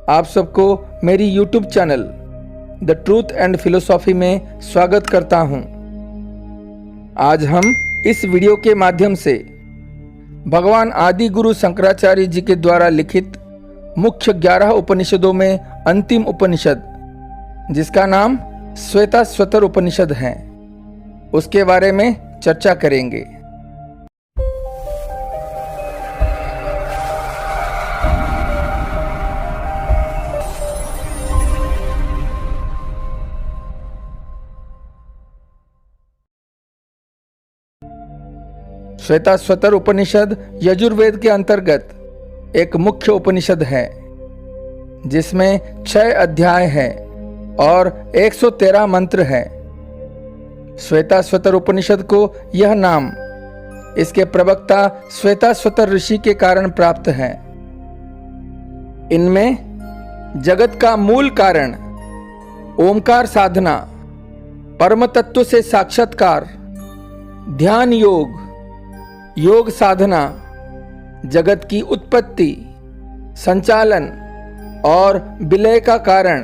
आप सबको मेरी YouTube channel the truth and philosophy में स्वागत करता हूं। आज हम इस वीडियो के माध्यम से भगवान आदि गुरु शंकराचार्य जी के द्वारा लिखित मुख्य 11 उपनिषदों में अंतिम उपनिषद, जिसका नाम श्वेताश्वतर उपनिषद है, उसके बारे में चर्चा करेंगे। श्वेताश्वतर उपनिषद यजुर्वेद के अंतर्गत एक मुख्य उपनिषद है, जिसमें 6 अध्याय हैं और 113 मंत्र हैं। श्वेताश्वतर उपनिषद को यह नाम इसके प्रवक्ता श्वेताश्वतर ऋषि के कारण प्राप्त है। इनमें जगत का मूल कारण, ओमकार साधना, परम तत्व से साक्षात्कार, ध्यान योग, योग साधना, जगत की उत्पत्ति, संचालन और विलय का कारण,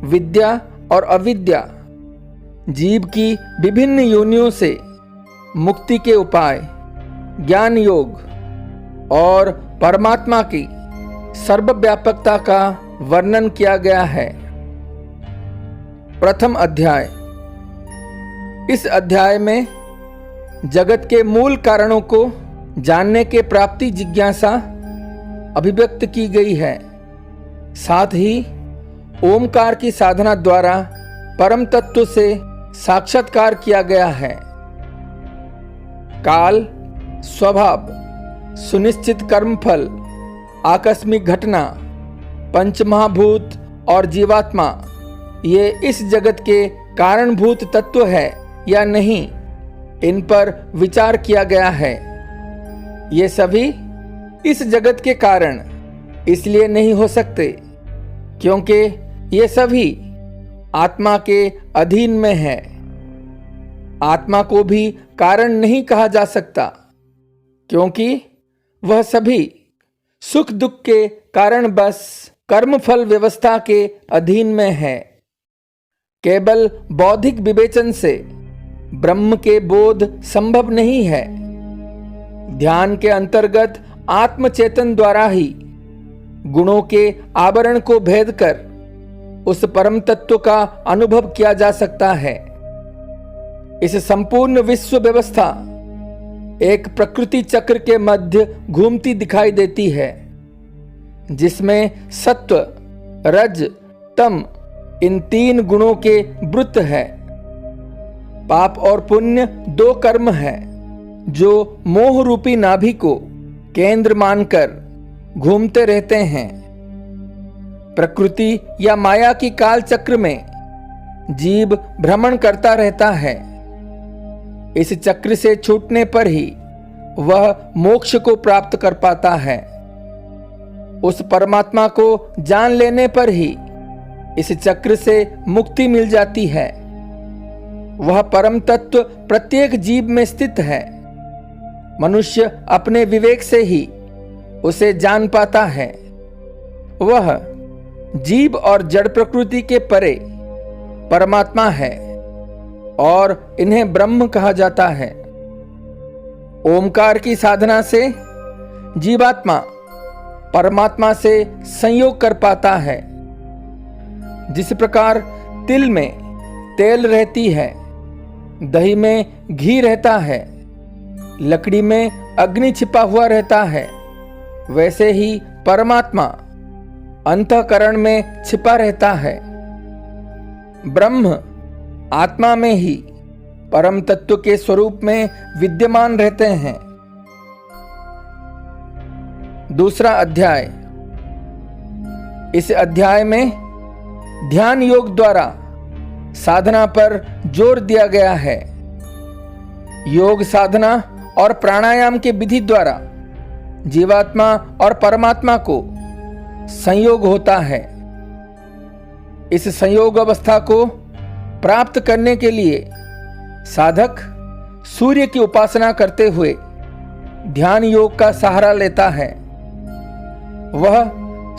विद्या और अविद्या, जीव की विभिन्न योनियों से मुक्ति के उपाय, ज्ञान योग और परमात्मा की सर्वव्यापकता का वर्णन किया गया है। प्रथम अध्याय। इस अध्याय में जगत के मूल कारणों को जानने के प्राप्ति जिज्ञासा अभिव्यक्त की गई है। साथ ही ओमकार की साधना द्वारा परम तत्व से साक्षात्कार किया गया है। काल, स्वभाव, सुनिश्चित कर्मफल, आकस्मिक घटना, पंचमहाभूत और जीवात्मा, ये इस जगत के कारणभूत तत्व है या नहीं, इन पर विचार किया गया है। ये सभी इस जगत के कारण इसलिए नहीं हो सकते क्योंकि ये सभी आत्मा के अधीन में है। आत्मा को भी कारण नहीं कहा जा सकता क्योंकि वह सभी सुख दुख के कारण बस कर्मफल व्यवस्था के अधीन में है। केवल बौद्धिक विवेचन से ब्रह्म के बोध संभव नहीं है। ध्यान के अंतर्गत आत्म चेतन द्वारा ही गुणों के आवरण को भेद कर उस परम तत्व का अनुभव किया जा सकता है। इस संपूर्ण विश्व व्यवस्था एक प्रकृति चक्र के मध्य घूमती दिखाई देती है, जिसमें सत्व, रज, तम इन 3 गुणों के वृत्त है। पाप और पुण्य 2 कर्म हैं जो मोह रूपी नाभि को केंद्र मानकर घूमते रहते हैं। प्रकृति या माया की काल चक्र में जीव भ्रमण करता रहता है। इस चक्र से छूटने पर ही वह मोक्ष को प्राप्त कर पाता है। उस परमात्मा को जान लेने पर ही इस चक्र से मुक्ति मिल जाती है। वह परम तत्व प्रत्येक जीव में स्थित है। मनुष्य अपने विवेक से ही उसे जान पाता है। वह जीव और जड़ प्रकृति के परे परमात्मा है और इन्हें ब्रह्म कहा जाता है। ओमकार की साधना से जीवात्मा परमात्मा से संयोग कर पाता है। जिस प्रकार तिल में तेल रहती है, दही में घी रहता है, लकड़ी में अग्नि छिपा हुआ रहता है, वैसे ही परमात्मा अंतःकरण में छिपा रहता है। ब्रह्म आत्मा में ही परम तत्व के स्वरूप में विद्यमान रहते हैं। दूसरा अध्याय। इस अध्याय में ध्यान योग द्वारा साधना पर जोर दिया गया है। योग साधना और प्राणायाम के विधि द्वारा जीवात्मा और परमात्मा को संयोग होता है। इस संयोग अवस्था को प्राप्त करने के लिए साधक सूर्य की उपासना करते हुए ध्यान योग का सहारा लेता है। वह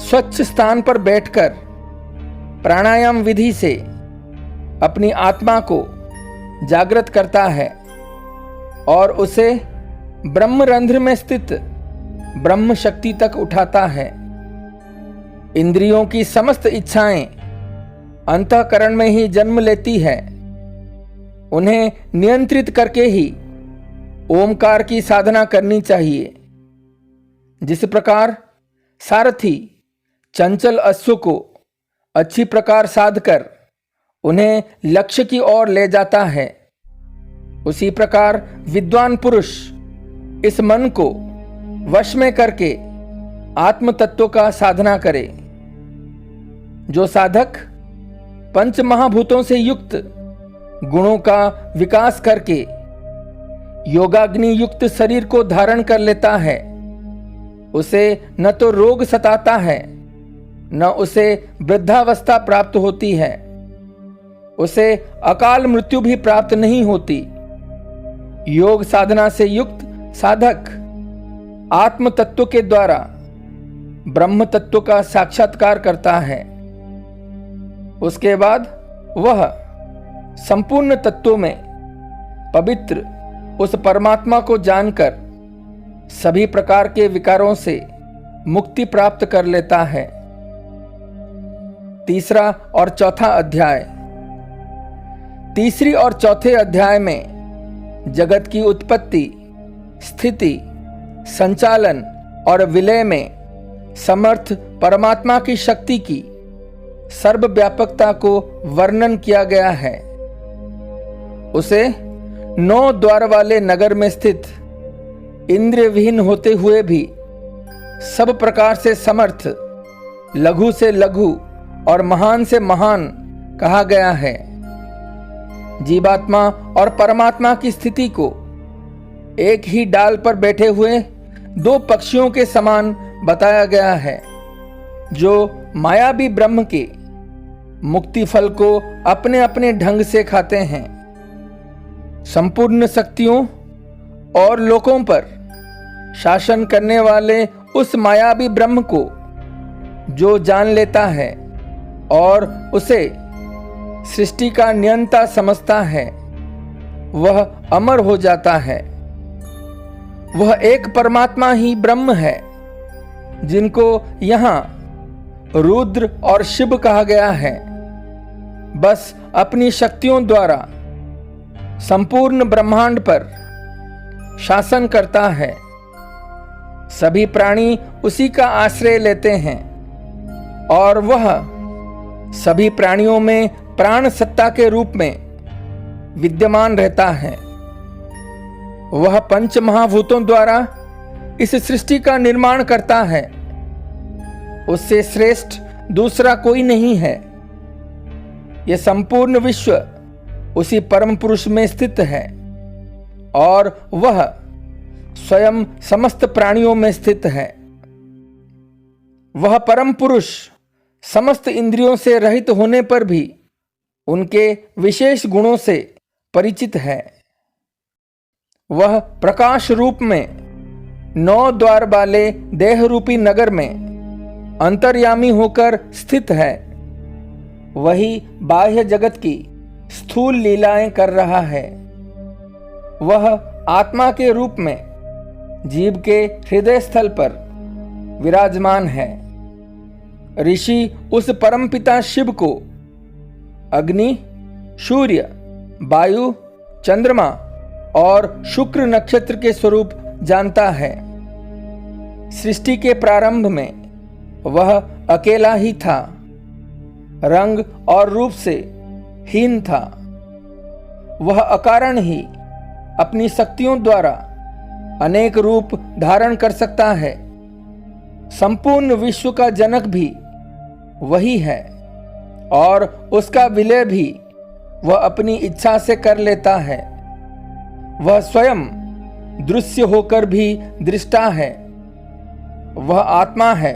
स्वच्छ स्थान पर बैठकर प्राणायाम विधि से अपनी आत्मा को जागृत करता है और उसे ब्रह्मरंध्र में स्थित ब्रह्म शक्ति तक उठाता है। इंद्रियों की समस्त इच्छाएं अंतःकरण में ही जन्म लेती है। उन्हें नियंत्रित करके ही ओमकार की साधना करनी चाहिए। जिस प्रकार सारथी चंचल अश्व को अच्छी प्रकार साधकर उन्हें लक्ष्य की ओर ले जाता है, उसी प्रकार विद्वान पुरुष इस मन को वश में करके आत्म तत्व का साधना करे। जो साधक पंच महाभूतों से युक्त गुणों का विकास करके योगाग्नि युक्त शरीर को धारण कर लेता है, उसे न तो रोग सताता है, न उसे वृद्धावस्था प्राप्त होती है, उसे अकाल मृत्यु भी प्राप्त नहीं होती। योग साधना से युक्त साधक आत्म तत्व के द्वारा ब्रह्म तत्व का साक्षात्कार करता है। उसके बाद वह संपूर्ण तत्वों में पवित्र उस परमात्मा को जानकर सभी प्रकार के विकारों से मुक्ति प्राप्त कर लेता है। तीसरा और चौथा अध्याय। तीसरी और चौथे अध्याय में जगत की उत्पत्ति, स्थिति, संचालन और विलय में समर्थ परमात्मा की शक्ति की सर्वव्यापकता को वर्णन किया गया है। उसे 9 द्वार वाले नगर में स्थित इंद्रिय विहीन होते हुए भी सब प्रकार से समर्थ, लघु से लघु और महान से महान कहा गया है। जीवात्मा और परमात्मा की स्थिति को एक ही डाल पर बैठे हुए 2 पक्षियों के समान बताया गया है, जो मायावी ब्रह्म के मुक्ति फल को अपने अपने ढंग से खाते हैं। संपूर्ण शक्तियों और लोकों पर शासन करने वाले उस मायावी ब्रह्म को जो जान लेता है और उसे सृष्टि का नियंता समझता है, वह अमर हो जाता है। वह एक परमात्मा ही ब्रह्म है, जिनको यहाँ रुद्र और शिव कहा गया है। बस अपनी शक्तियों द्वारा संपूर्ण ब्रह्मांड पर शासन करता है। सभी प्राणी उसी का आश्रय लेते हैं और वह सभी प्राणियों में प्राण सत्ता के रूप में विद्यमान रहता है। वह पंच महाभूतों द्वारा इस सृष्टि का निर्माण करता है। उससे श्रेष्ठ दूसरा कोई नहीं है। यह संपूर्ण विश्व उसी परम पुरुष में स्थित है और वह स्वयं समस्त प्राणियों में स्थित है। वह परम पुरुष समस्त इंद्रियों से रहित होने पर भी उनके विशेष गुणों से परिचित है। वह प्रकाश रूप में 9 द्वार वाले देह रूपी नगर में अंतर्यामी होकर स्थित है। वही बाह्य जगत की स्थूल लीलाएं कर रहा है। वह आत्मा के रूप में जीव के हृदय स्थल पर विराजमान है। ऋषि उस परमपिता शिव को अग्नि, सूर्य, वायु, चंद्रमा और शुक्र नक्षत्र के स्वरूप जानता है। सृष्टि के प्रारंभ में वह अकेला ही था, रंग और रूप से हीन था। वह अकारण ही अपनी शक्तियों द्वारा अनेक रूप धारण कर सकता है। संपूर्ण विश्व का जनक भी वही है और उसका विलय भी वह अपनी इच्छा से कर लेता है। वह स्वयं दृश्य होकर भी दृष्टा है। वह आत्मा है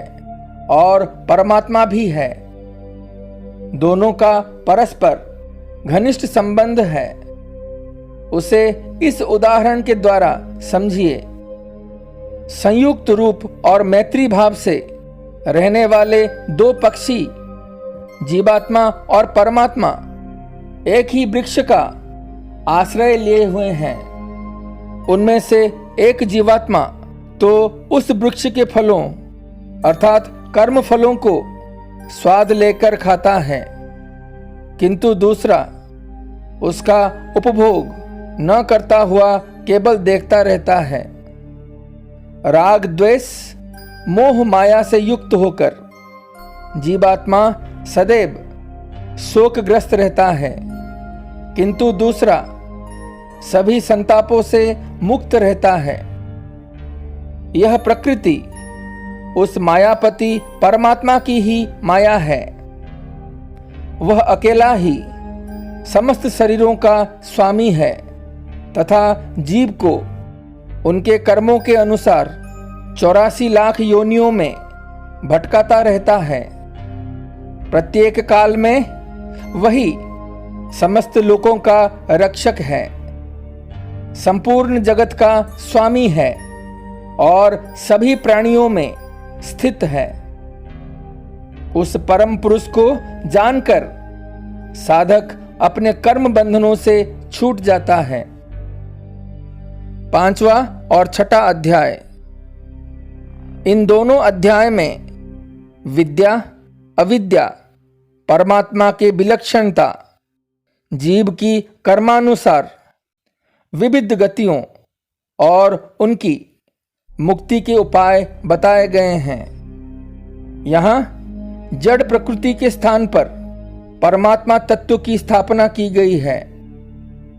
और परमात्मा भी है। दोनों का परस्पर घनिष्ठ संबंध है। उसे इस उदाहरण के द्वारा समझिए। संयुक्त रूप और मैत्री भाव से रहने वाले दो पक्षी, जीवात्मा और परमात्मा, एक ही वृक्ष का आश्रय लिए हुए हैं। उनमें से एक जीवात्मा तो उस वृक्ष के फलों अर्थात कर्म फलों को स्वाद लेकर खाता है, किंतु दूसरा उसका उपभोग न करता हुआ केवल देखता रहता है। राग द्वेष मोह माया से युक्त होकर जीवात्मा सदैव शोकग्रस्त रहता है, किंतु दूसरा सभी संतापों से मुक्त रहता है। यह प्रकृति उस मायापति परमात्मा की ही माया है। वह अकेला ही समस्त शरीरों का स्वामी है तथा जीव को उनके कर्मों के अनुसार 84 लाख योनियों में भटकाता रहता है। प्रत्येक काल में वही समस्त लोकों का रक्षक है, संपूर्ण जगत का स्वामी है और सभी प्राणियों में स्थित है। उस परम पुरुष को जानकर साधक अपने कर्म बंधनों से छूट जाता है। 5वां और 6ठा अध्याय। इन दोनों अध्याय में विद्या अविद्या, परमात्मा के विलक्षणता, जीव की कर्मानुसार विविध गतियों और उनकी मुक्ति के उपाय बताए गए हैं। यहाँ जड़ प्रकृति के स्थान पर परमात्मा तत्व की स्थापना की गई है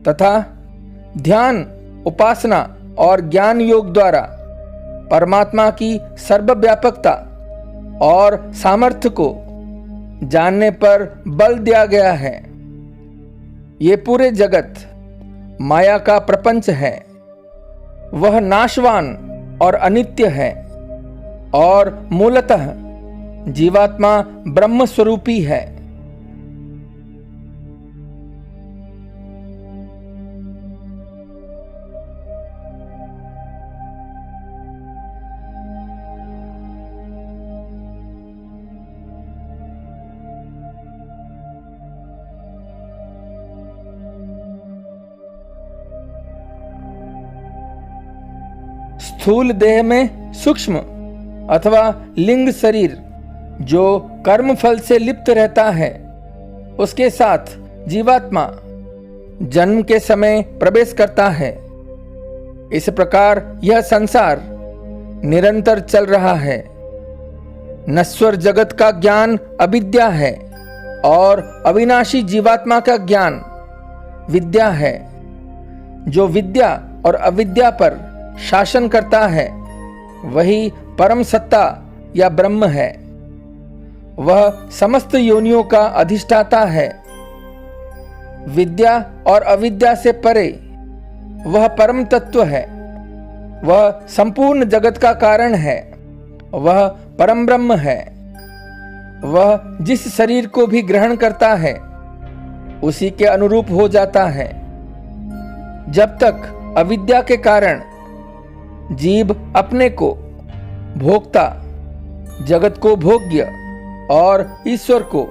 तथा ध्यान, उपासना और ज्ञान योग द्वारा परमात्मा की सर्वव्यापकता और सामर्थ्य को जानने पर बल दिया गया है। ये पूरे जगत माया का प्रपंच है। वह नाशवान और अनित्य है और मूलतः जीवात्मा ब्रह्म स्वरूपी है। स्थूल देह में सूक्ष्म अथवा लिंग शरीर जो कर्म फल से लिप्त रहता है, उसके साथ जीवात्मा जन्म के समय प्रवेश करता है। इस प्रकार यह संसार निरंतर चल रहा है। नश्वर जगत का ज्ञान अविद्या है और अविनाशी जीवात्मा का ज्ञान विद्या है। जो विद्या और अविद्या पर शासन करता है वही परम सत्ता या ब्रह्म है। वह समस्त योनियों का अधिष्ठाता है। विद्या और अविद्या से परे वह परम तत्व है। वह संपूर्ण जगत का कारण है। वह परम ब्रह्म है। वह जिस शरीर को भी ग्रहण करता है उसी के अनुरूप हो जाता है। जब तक अविद्या के कारण जीव अपने को भोक्ता, जगत को भोग्य और ईश्वर को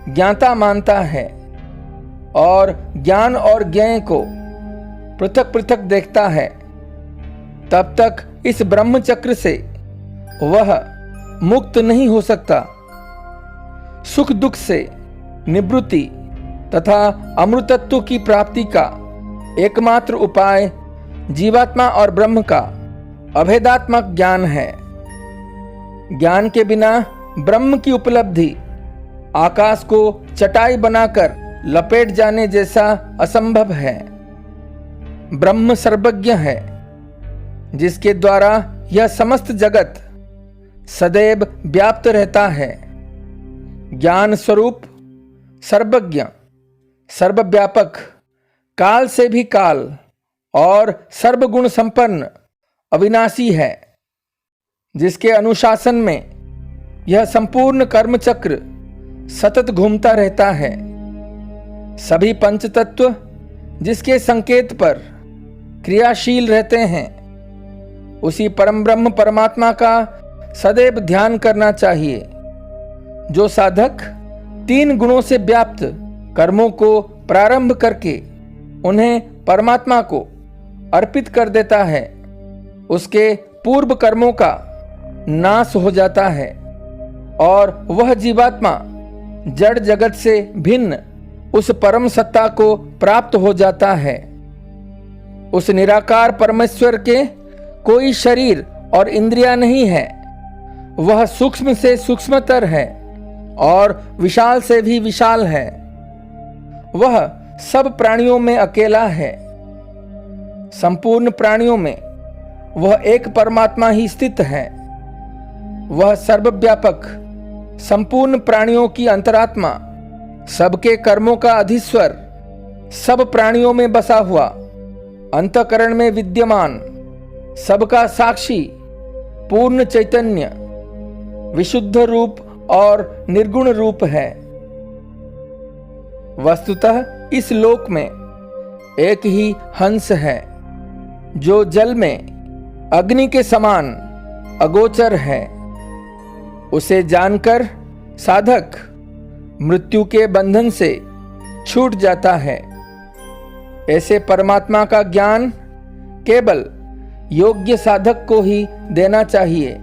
ज्ञाता मानता है और ज्ञान और ज्ञेय को पृथक पृथक देखता है, तब तक इस ब्रह्म चक्र से वह मुक्त नहीं हो सकता। सुख दुख से निवृत्ति तथा अमृतत्व की प्राप्ति का एकमात्र उपाय जीवात्मा और ब्रह्म का अभेदात्मक ज्ञान है। ज्ञान के बिना ब्रह्म की उपलब्धि आकाश को चटाई बनाकर लपेट जाने जैसा असंभव है। ब्रह्म सर्वज्ञ है, जिसके द्वारा यह समस्त जगत सदैव व्याप्त रहता है। ज्ञान स्वरूप, सर्वज्ञ, सर्वव्यापक, काल से भी काल और सर्वगुण संपन्न अविनाशी है, जिसके अनुशासन में यह संपूर्ण कर्म चक्र सतत घूमता रहता है। सभी पंच तत्व जिसके संकेत पर क्रियाशील रहते हैं, उसी परम ब्रह्म परमात्मा का सदैव ध्यान करना चाहिए। जो साधक 3 गुणों से व्याप्त कर्मों को प्रारंभ करके उन्हें परमात्मा को अर्पित कर देता है, उसके पूर्व कर्मों का नाश हो जाता है और वह जीवात्मा जड़ जगत से भिन्न उस परम सत्ता को प्राप्त हो जाता है। उस निराकार परमेश्वर के कोई शरीर और इंद्रियां नहीं है। वह सूक्ष्म से सूक्ष्मतर है और विशाल से भी विशाल है। वह सब प्राणियों में अकेला है। संपूर्ण प्राणियों में वह एक परमात्मा ही स्थित है। वह सर्वव्यापक, संपूर्ण प्राणियों की अंतरात्मा, सबके कर्मों का अधीश्वर, सब प्राणियों में बसा हुआ, अंतःकरण में विद्यमान, सबका साक्षी, पूर्ण चैतन्य, विशुद्ध रूप और निर्गुण रूप है। वस्तुतः इस लोक में एक ही हंस है जो जल में अग्नि के समान अगोचर है। उसे जानकर साधक मृत्यु के बंधन से छूट जाता है। ऐसे परमात्मा का ज्ञान केवल योग्य साधक को ही देना चाहिए।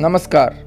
नमस्कार।